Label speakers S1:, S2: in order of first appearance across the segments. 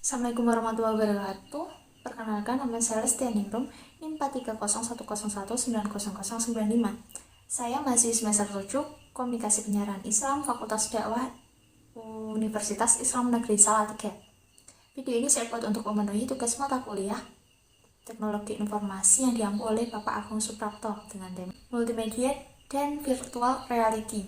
S1: Assalamualaikum warahmatullahi wabarakatuh. Perkenalkan, nama saya Lestianingrum, NIM 43010190095. Saya mahasiswa semester 7 Komunikasi Penyiaran Islam Fakultas Dakwah Universitas Islam Negeri Salatiga. Video ini saya buat untuk memenuhi tugas mata kuliah Teknologi Informasi yang diampu oleh Bapak Agung Suprapto dengan tema Multimedia dan Virtual Reality.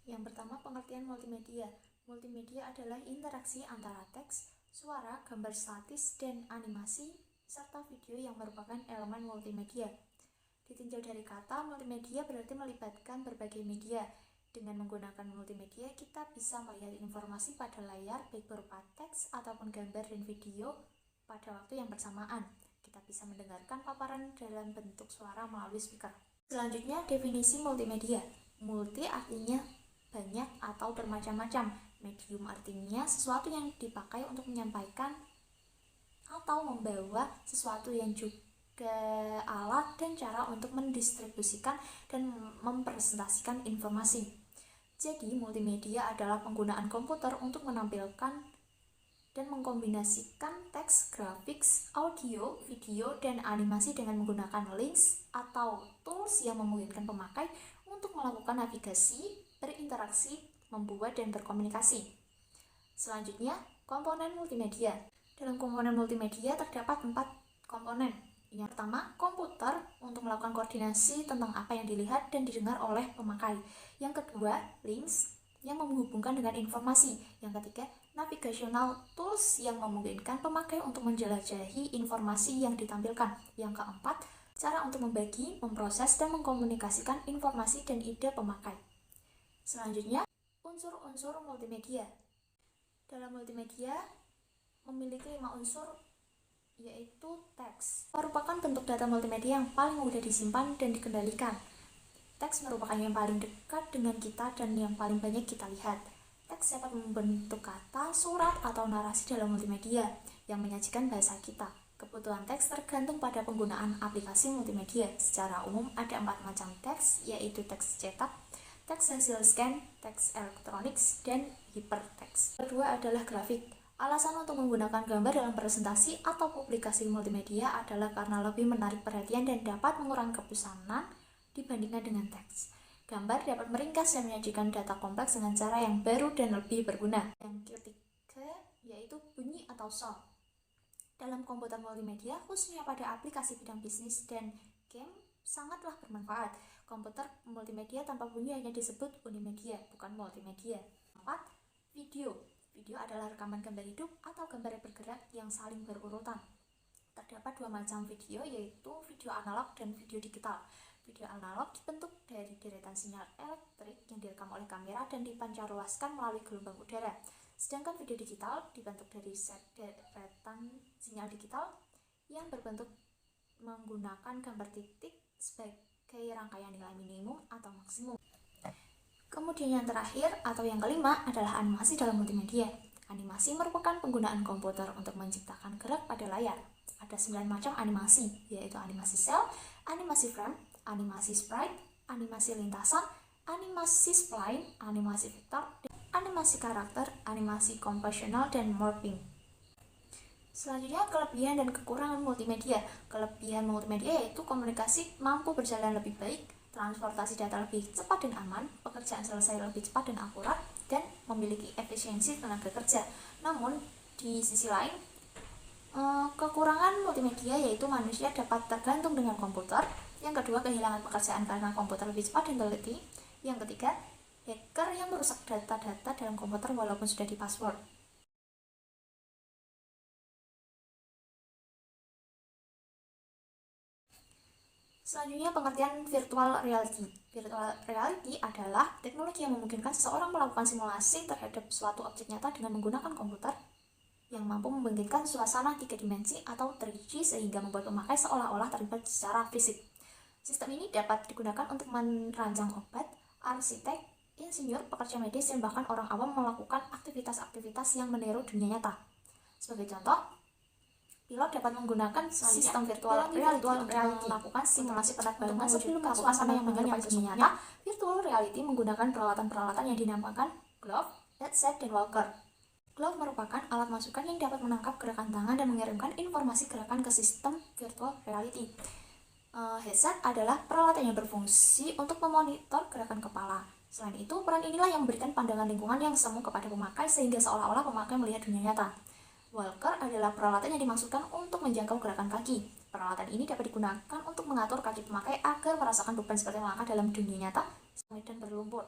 S1: Yang pertama, pengertian multimedia. Multimedia adalah interaksi antara teks, suara, gambar statis, dan animasi, serta video yang merupakan elemen multimedia. Ditinjau dari kata, multimedia berarti melibatkan berbagai media. Dengan menggunakan multimedia, kita bisa melihat informasi pada layar, baik berupa teks ataupun gambar dan video pada waktu yang bersamaan. Kita bisa mendengarkan paparan dalam bentuk suara melalui speaker. Selanjutnya, definisi multimedia. Multi artinya banyak atau bermacam-macam. Medium artinya sesuatu yang dipakai untuk menyampaikan atau membawa sesuatu, yang juga alat dan cara untuk mendistribusikan dan mempresentasikan informasi. Jadi, multimedia adalah penggunaan komputer untuk menampilkan dan mengkombinasikan teks, grafis, audio, video, dan animasi dengan menggunakan links atau tools yang memungkinkan pemakai untuk melakukan navigasi, berinteraksi, membuat, dan berkomunikasi. Selanjutnya, komponen multimedia. Dalam komponen multimedia terdapat 4 komponen. Yang pertama, komputer untuk melakukan koordinasi tentang apa yang dilihat dan didengar oleh pemakai. Yang kedua, links yang menghubungkan dengan informasi. Yang ketiga, navigational tools yang memungkinkan pemakai untuk menjelajahi informasi yang ditampilkan. Yang keempat, cara untuk membagi, memproses, dan mengkomunikasikan informasi dan ide pemakai. Selanjutnya, unsur-unsur multimedia. Dalam multimedia memiliki 5 unsur, yaitu teks. Merupakan bentuk data multimedia yang paling mudah disimpan dan dikendalikan. Teks merupakan yang paling dekat dengan kita dan yang paling banyak kita lihat. Teks dapat membentuk kata, surat, atau narasi dalam multimedia yang menyajikan bahasa kita. Kebutuhan teks tergantung pada penggunaan aplikasi multimedia. Secara umum ada 4 macam teks, yaitu teks cetak, teks hasil scan, teks elektronik, dan hypertext. Kedua adalah grafik. Alasan untuk menggunakan gambar dalam presentasi atau publikasi multimedia adalah karena lebih menarik perhatian dan dapat mengurangi kebosanan dibandingkan dengan teks. Gambar dapat meringkas dan menyajikan data kompleks dengan cara yang baru dan lebih berguna. Yang ketiga yaitu bunyi atau sound. Dalam komputer multimedia, khususnya pada aplikasi bidang bisnis dan game, sangatlah bermanfaat. Komputer multimedia tanpa bunyi hanya disebut unimedia, bukan multimedia. 4. Video. Video adalah rekaman gambar hidup atau gambar yang bergerak yang saling berurutan. Terdapat 2 macam video, yaitu video analog dan video digital. Video analog dibentuk dari deretan sinyal elektrik yang direkam oleh kamera dan dipancarluaskan melalui gelombang udara. Sedangkan video digital dibentuk dari deretan sinyal digital yang berbentuk menggunakan gambar titik sebagai rangkaian nilai minimum atau maksimum. Kemudian yang terakhir atau yang kelima adalah animasi dalam multimedia. Animasi merupakan penggunaan komputer untuk menciptakan gerak pada layar. Ada 9 macam animasi, yaitu animasi cel, animasi frame, animasi sprite, animasi lintasan, animasi spline, animasi vektor, animasi karakter, animasi komposional, dan morphing. Selanjutnya, kelebihan dan kekurangan multimedia. Kelebihan multimedia yaitu komunikasi mampu berjalan lebih baik, transportasi data lebih cepat dan aman, pekerjaan selesai lebih cepat dan akurat, dan memiliki efisiensi tenaga kerja. Namun, di sisi lain, kekurangan multimedia yaitu manusia dapat tergantung dengan komputer. Yang kedua, kehilangan pekerjaan karena komputer lebih cepat dan teliti. Yang ketiga, hacker yang merusak data-data dalam komputer walaupun sudah di-password. Selanjutnya, pengertian virtual reality. Virtual reality adalah teknologi yang memungkinkan seseorang melakukan simulasi terhadap suatu objek nyata dengan menggunakan komputer yang mampu memungkinkan suasana 3 dimensi atau 3D sehingga membuat pemakai seolah-olah terlibat secara fisik. Sistem ini dapat digunakan untuk merancang obat, arsitek, insinyur, pekerja medis, dan bahkan orang awam melakukan aktivitas-aktivitas yang meniru dunia nyata. Sebagai contoh, pilot dapat menggunakan sistem virtual reality untuk melakukan simulasi penerbangan sebelum melakukan suasana yang menyerupai dunia nyata. Virtual reality menggunakan peralatan-peralatan yang dinamakan glove, headset, dan walker. Glove merupakan alat masukan yang dapat menangkap gerakan tangan dan mengirimkan informasi gerakan ke sistem virtual reality. Headset adalah peralatan yang berfungsi untuk memonitor gerakan kepala. Selain itu, peran inilah yang memberikan pandangan lingkungan yang semu kepada pemakai sehingga seolah-olah pemakai melihat dunia nyata. Walker adalah peralatan yang dimaksudkan untuk menjangkau gerakan kaki. Peralatan ini dapat digunakan untuk mengatur kaki pemakai agar merasakan beban seperti melangkah dalam dunia nyata dan berlumpur.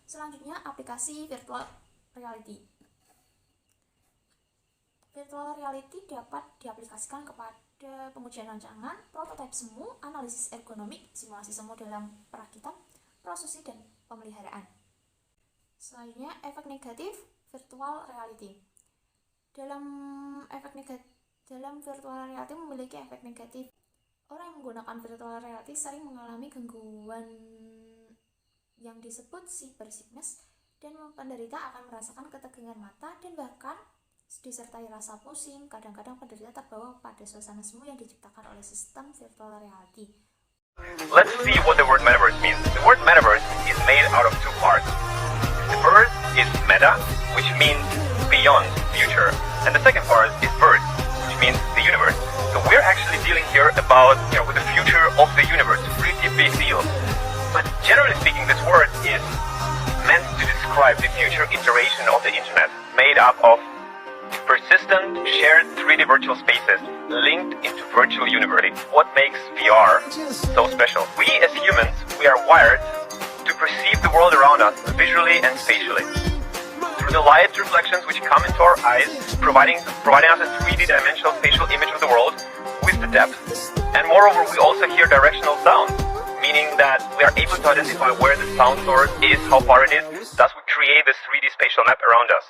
S1: Selanjutnya, aplikasi virtual reality. Virtual reality dapat diaplikasikan kepada pengujian rancangan, prototipe semu, analisis ergonomik, simulasi semu dalam perakitan, prosesi, dan pemeliharaan. Selanjutnya, efek negatif virtual reality. Dalam virtual reality memiliki efek negatif. Orang yang menggunakan virtual reality sering mengalami gangguan yang disebut cyber sickness, dan penderita akan merasakan ketegangan mata dan bahkan disertai rasa pusing. Kadang-kadang penderita terbawa pada suasana semu yang diciptakan oleh sistem virtual reality.
S2: Let's see what the word metaverse means. The word metaverse is made out of two parts. The first is meta, which means beyond, future. And the second part is verse, which means the universe. So we're actually dealing here about, with the future of the universe. Pretty big deal. But generally speaking, this word is meant to describe the future iteration of the internet, made up of persistent, shared 3D virtual spaces linked into virtual universe. What makes VR so special? We as humans, we are wired to perceive the world around us visually and spatially. Through the light reflections which come into our eyes, providing us a 3D dimensional spatial image of the world with the depth. And moreover, we also hear directional sound, meaning that we are able to identify where the sound source is, how far it is, thus we create this 3D spatial map around us.